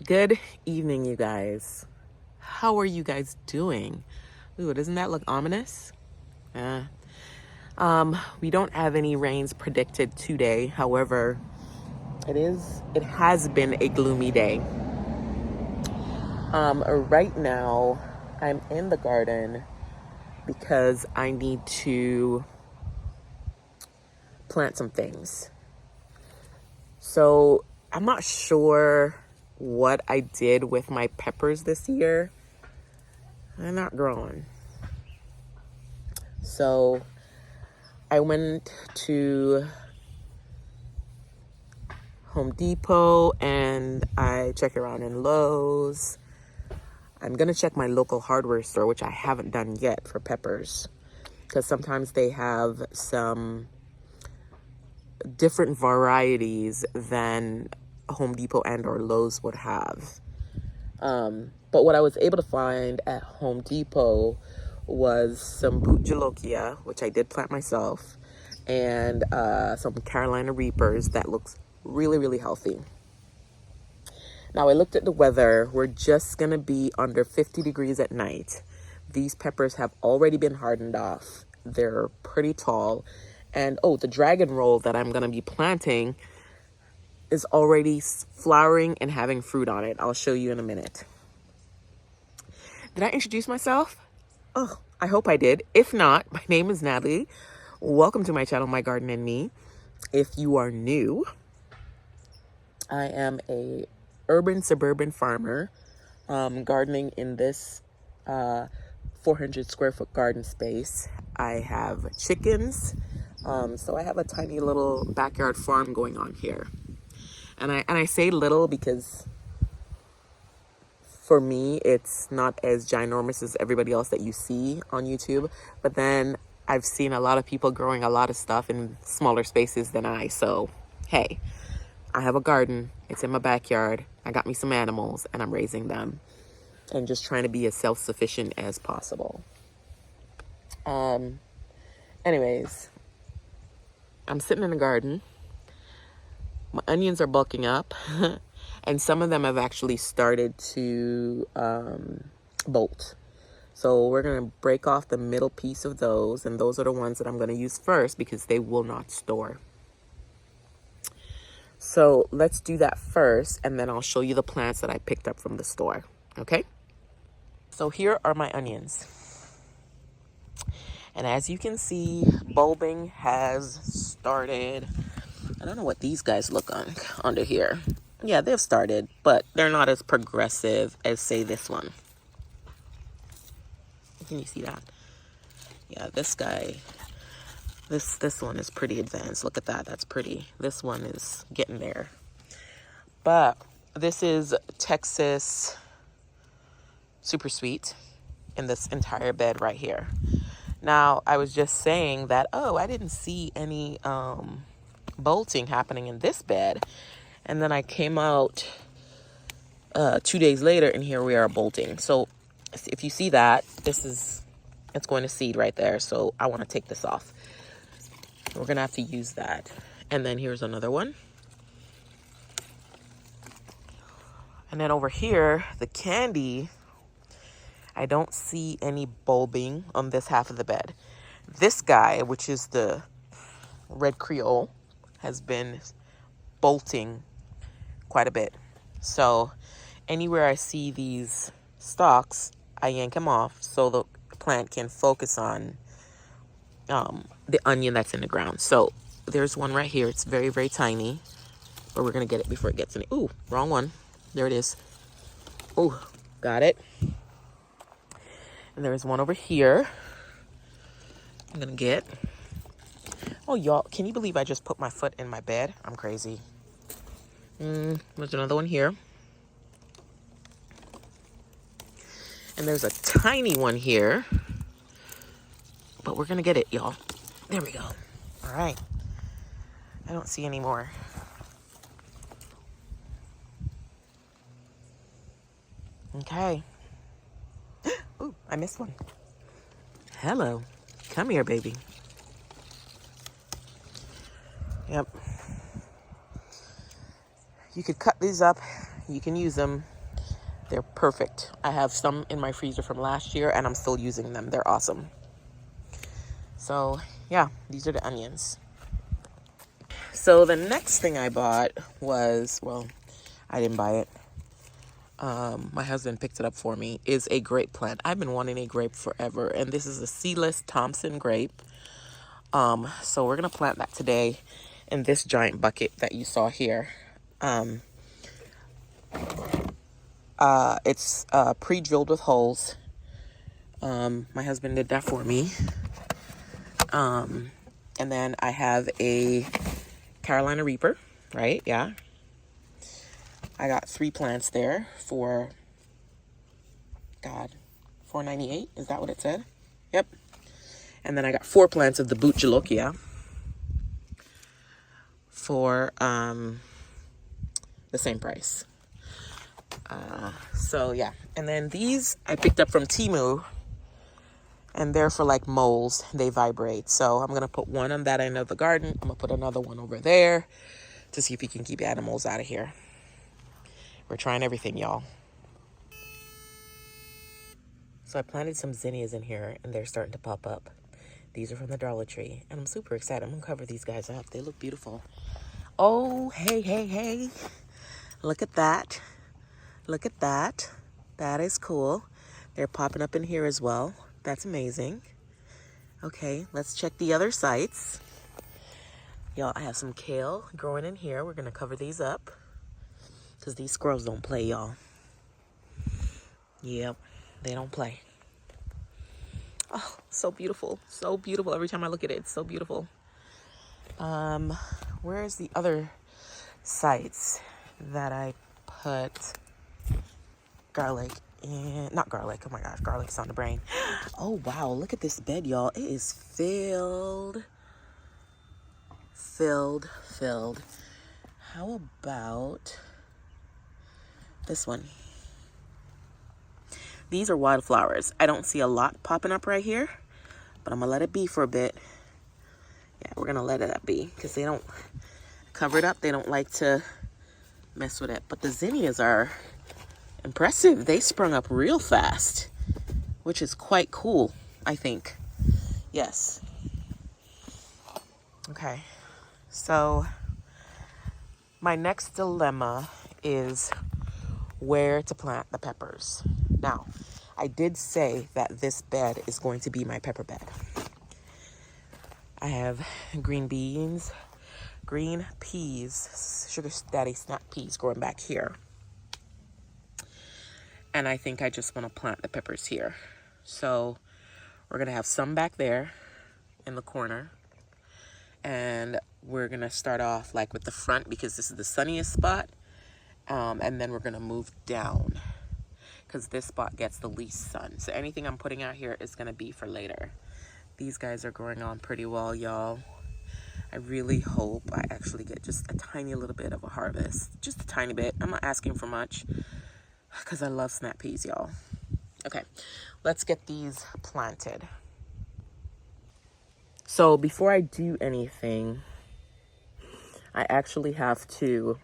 Good evening, you guys. How are you guys doing? Ooh, doesn't that look ominous? Uh, we don't have any rains predicted today. However, it has been a gloomy day. Right now, I'm in the garden because I need to plant some things. So I'm not sure what I did with my peppers this year. They're not growing. So I went to Home Depot and I checked around in Lowe's. I'm going to check my local hardware store, which I haven't done yet for peppers, because sometimes they have some different varieties than Home Depot and or Lowe's would have. But what I was able to find at Home Depot was some boot jalokia, which I did plant myself, and some Carolina Reapers that looks really, really healthy. Now I looked at the weather. We're just going to be under 50 degrees at night. These peppers have already been hardened off. They're pretty tall. And the dragon roll that I'm going to be planting is already flowering and having fruit on it. I'll show you in a minute. Did I introduce myself? Oh, I hope I did. If not, my name is Natalie. Welcome to my channel, My Garden and Me. If you are new, I am a urban suburban farmer, gardening in this 400 square foot garden space. I have chickens, so I have a tiny little backyard farm going on here. And I say little because for me, it's not as ginormous as everybody else that you see on YouTube. But then I've seen a lot of people growing a lot of stuff in smaller spaces than I. So, hey, I have a garden. It's in my backyard. I got me some animals and I'm raising them and just trying to be as self-sufficient as possible. Anyways, I'm sitting in the garden. My onions are bulking up and some of them have actually started to bolt. So we're going to break off the middle piece of those, and those are the ones that I'm going to use first because they will not store. So let's do that first, and then I'll show you the plants that I picked up from the store, okay? So here are my onions. And as you can see, bulbing has started. I don't know what these guys look under here. Yeah, they've started, but they're not as progressive as, say, this one. Can you see that? Yeah, this guy, this one is pretty advanced. Look at that. That's pretty. This one is getting there. But this is Texas Super Sweet in this entire bed right here. Now, I was just saying that, I didn't see any bolting happening in this bed. And then I came out 2 days later, and here we are bolting. So if you see that, it's going to seed right there. So I want to take this off. We're going to have to use that. And then here's another one. And then over here, the candy, I don't see any bulbing on this half of the bed. This guy, which is the red Creole, has been bolting quite a bit. So anywhere I see these stalks, I yank them off so the plant can focus on the onion that's in the ground. So there's one right here. It's very, very tiny, but we're going to get it before it gets any. Ooh, wrong one. There it is. Ooh, got it. And there's one over here I'm going to get. Oh, y'all, can you believe I just put my foot in my bed? I'm crazy. There's another one here. And there's a tiny one here. But we're going to get it, y'all. There we go. All right. I don't see any more. Okay. Ooh, I missed one. Hello. Come here, baby. Yep. You could cut these up You can use them. They're perfect. I have some in my freezer from last year and I'm still using them. They're awesome. So yeah, these are the onions. So the next thing I bought was, well, I didn't buy it. My husband picked it up for me, is a grape plant. I've been wanting a grape forever, and this is a seedless Thompson grape. So we're gonna plant that today in this giant bucket that you saw here. It's pre-drilled with holes. My husband did that for me. And then I have a Carolina Reaper, right? Yeah. I got 3 plants there for, God, $4.98. Is that what it said? Yep. And then I got 4 plants of the Butcholokia for the same price. So yeah. And then these I picked up from Temu, and they're for like moles. They vibrate. So I'm gonna put one on that end of the garden. I'm gonna put another one over there to see if we can keep animals out of here. We're trying everything, y'all. So I planted some zinnias in here, and they're starting to pop up. These are from the Dollar Tree, and I'm super excited. I'm gonna cover these guys up. They look beautiful. Oh, hey, hey, hey. Look at that. Look at that. That is cool. They're popping up in here as well. That's amazing. Okay, let's check the other sites. Y'all, I have some kale growing in here. We're gonna cover these up because these squirrels don't play, y'all. Yep, they don't play. Oh, so beautiful. So beautiful. Every time I look at it, it's so beautiful. Where's the other sites that I put garlic in? Not garlic. Oh my gosh, garlic's on the brain. Oh wow, look at this bed, y'all. It is filled. How about this one? These are wildflowers. I don't see a lot popping up right here, but I'm gonna let it be for a bit. Yeah, we're gonna let it be because they don't cover it up. They don't like to mess with it. But the zinnias are impressive. They sprung up real fast, which is quite cool, I think. Yes. Okay. So my next dilemma is where to plant the peppers. Now, I did say that this bed is going to be my pepper bed. I have green beans, green peas, sugar daddy snap peas growing back here. And I think I just want to plant the peppers here. So we're going to have some back there in the corner. And we're going to start off like with the front because this is the sunniest spot. And then we're going to move down because this spot gets the least sun. So anything I'm putting out here is going to be for later. These guys are growing on pretty well, y'all. I really hope I actually get just a tiny little bit of a harvest. Just a tiny bit. I'm not asking for much because I love snap peas, y'all. Okay, let's get these planted. So before I do anything, I actually have to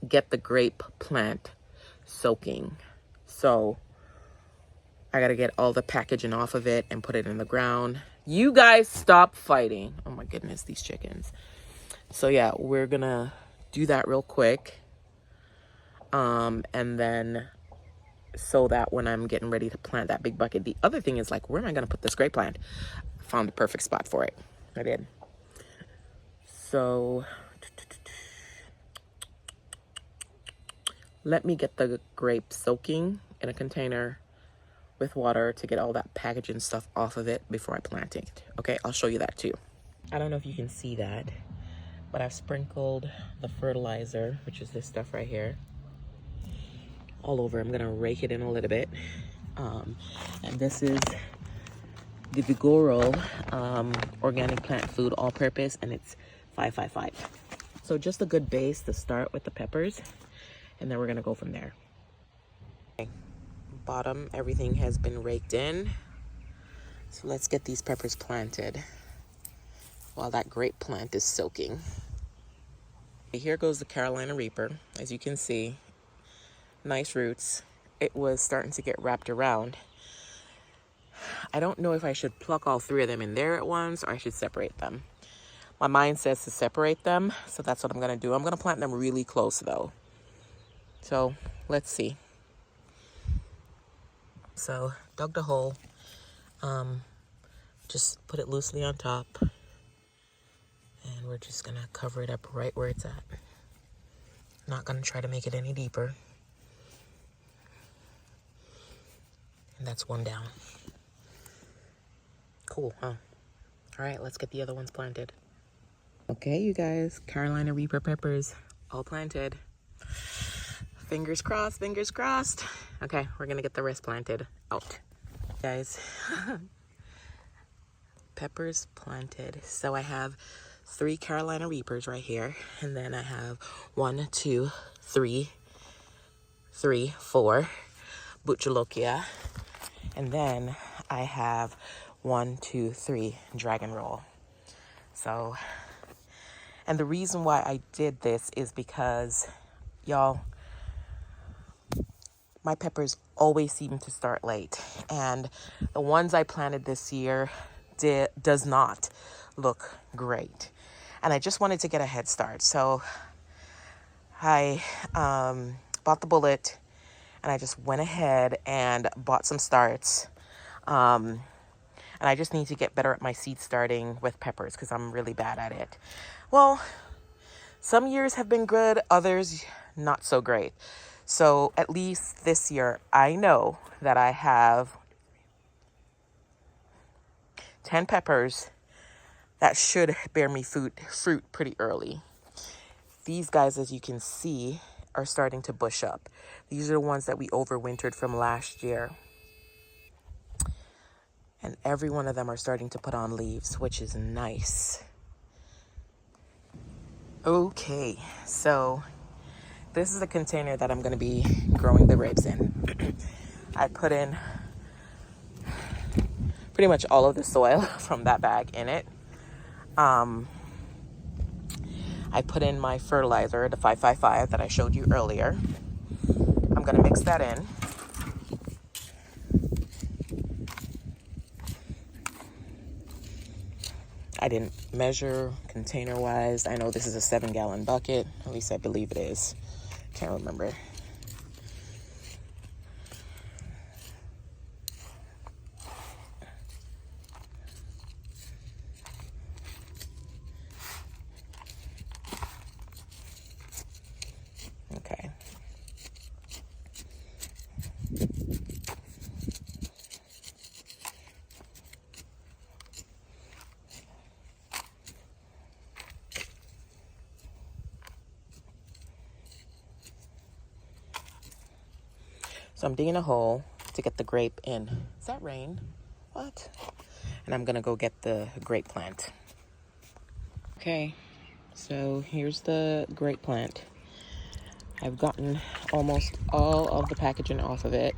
get the grape plant soaking. So I gotta get all the packaging off of it and put it in the ground. You guys stop fighting. Oh my goodness, these chickens. So yeah, we're gonna do that real quick. And then so that when I'm getting ready to plant that big bucket, the other thing is like, where am I gonna put this grape plant? I found the perfect spot for it. I did. So let me get the grape soaking in a container with water to get all that packaging stuff off of it before I plant it. Okay, I'll show you that too. I don't know if you can see that, but I've sprinkled the fertilizer, which is this stuff right here, all over. I'm gonna rake it in a little bit. And this is the Vigoro organic plant food all-purpose, and it's 555. So just a good base to start with the peppers, and then we're gonna go from there. Okay. Bottom, everything has been raked in. So let's get these peppers planted while that grape plant is soaking. Okay, here goes the Carolina Reaper. As you can see, nice roots. It was starting to get wrapped around. I don't know if I should pluck all three of them in there at once or I should separate them. My mind says to separate them, so that's what I'm going to do. I'm going to plant them really close though. So let's see. So dug the hole. Just put it loosely on top. And we're just going to cover it up right where it's at. Not going to try to make it any deeper. And that's one down. Cool, huh? All right, let's get the other ones planted. Okay, you guys, Carolina Reaper peppers, all planted. Fingers crossed, fingers crossed. Okay, we're gonna get the rest planted out. Guys, peppers planted. So I have 3 Carolina Reapers right here. And then I have 1, 2, 3, 4 Butcholokia. And then I have 1, 2, 3 Dragon Roll. So, and the reason why I did this is because, y'all, my peppers always seem to start late. And the ones I planted this year does not look great. And I just wanted to get a head start. So I bought the bullet and I just went ahead and bought some starts. And I just need to get better at my seed starting with peppers because I'm really bad at it. Well, some years have been good, others not so great. So at least this year, I know that I have 10 peppers that should bear me fruit pretty early. These guys, as you can see, are starting to bush up. These are the ones that we overwintered from last year. And every one of them are starting to put on leaves, which is nice. Okay, so this is a container that I'm going to be growing the grapes in. I put in pretty much all of the soil from that bag in it. I put in my fertilizer, the 555 that I showed you earlier. I'm going to mix that in. I didn't measure container-wise. I know this is a 7-gallon bucket. At least I believe it is. Can't remember. Okay. So I'm digging a hole to get the grape in. Is that rain? What? And I'm gonna go get the grape plant. Okay, so here's the grape plant. I've gotten almost all of the packaging off of it.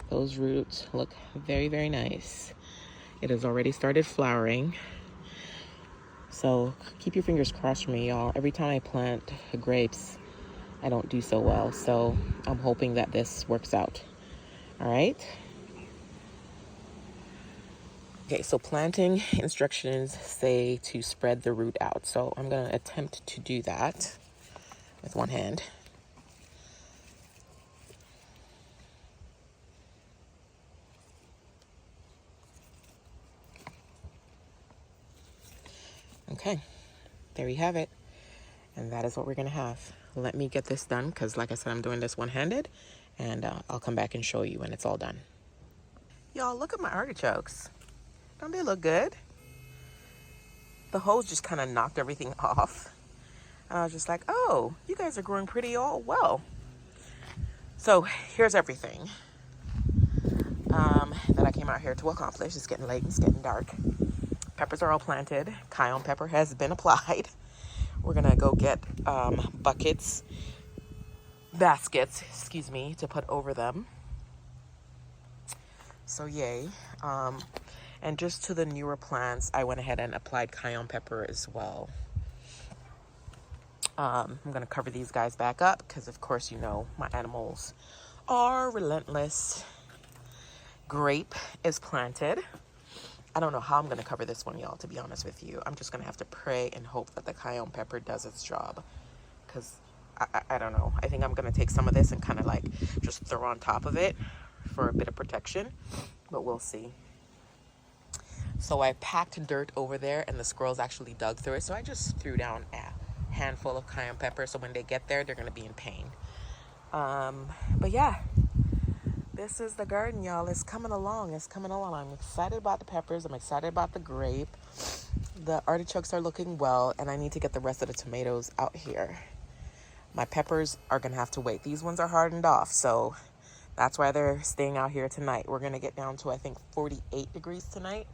Those roots look very, very nice. It has already started flowering. So keep your fingers crossed for me, y'all. Every time I plant grapes, I don't do so well. So I'm hoping that this works out. All right. Okay, so planting instructions say to spread the root out. So I'm going to attempt to do that with one hand. Okay, there you have it. And that is what we're going to have. Let me get this done because, like I said, I'm doing this one-handed. And I'll come back and show you when it's all done. Y'all, look at my artichokes. Don't they look good? The hose just kind of knocked everything off. And I was just like, oh, you guys are growing pretty all well. So here's everything that I came out here to accomplish. It's getting late. It's getting dark. Peppers are all planted. Cayenne pepper has been applied. We're going to go get baskets, to put over them. So yay. And just to the newer plants, I went ahead and applied cayenne pepper as well. I'm going to cover these guys back up because, of course, you know, my animals Our relentless grape is planted. I don't know how I'm going to cover this one, y'all, to be honest with you. I'm just going to have to pray and hope that the cayenne pepper does its job. Because I don't know. I think I'm going to take some of this and kind of like just throw on top of it for a bit of protection. But we'll see. So I packed dirt over there and the squirrels actually dug through it. So I just threw down a handful of cayenne pepper. So when they get there, they're going to be in pain. But yeah, this is the garden, y'all. It's coming along. It's coming along. I'm excited about the peppers. I'm excited about the grape. The artichokes are looking well, and I need to get the rest of the tomatoes out here. My peppers are going to have to wait. These ones are hardened off, so that's why they're staying out here tonight. We're going to get down to, I think, 48 degrees tonight,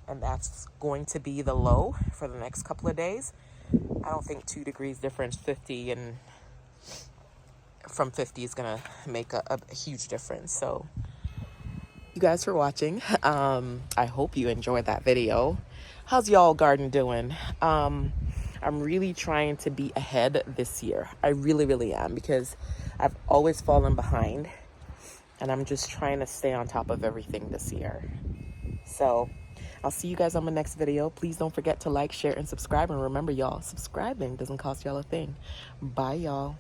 and that's going to be the low for the next couple of days. I don't think 2 degrees difference, 50 and from 50 is gonna make a huge difference. So you guys for watching. I hope you enjoyed that video. How's y'all garden doing? I'm really trying to be ahead this year. I really am, because I've always fallen behind, and I'm just trying to stay on top of everything this year. So I'll see you guys on my next video. Please don't forget to like, share, and subscribe. And remember, y'all, subscribing doesn't cost y'all a thing. Bye, y'all.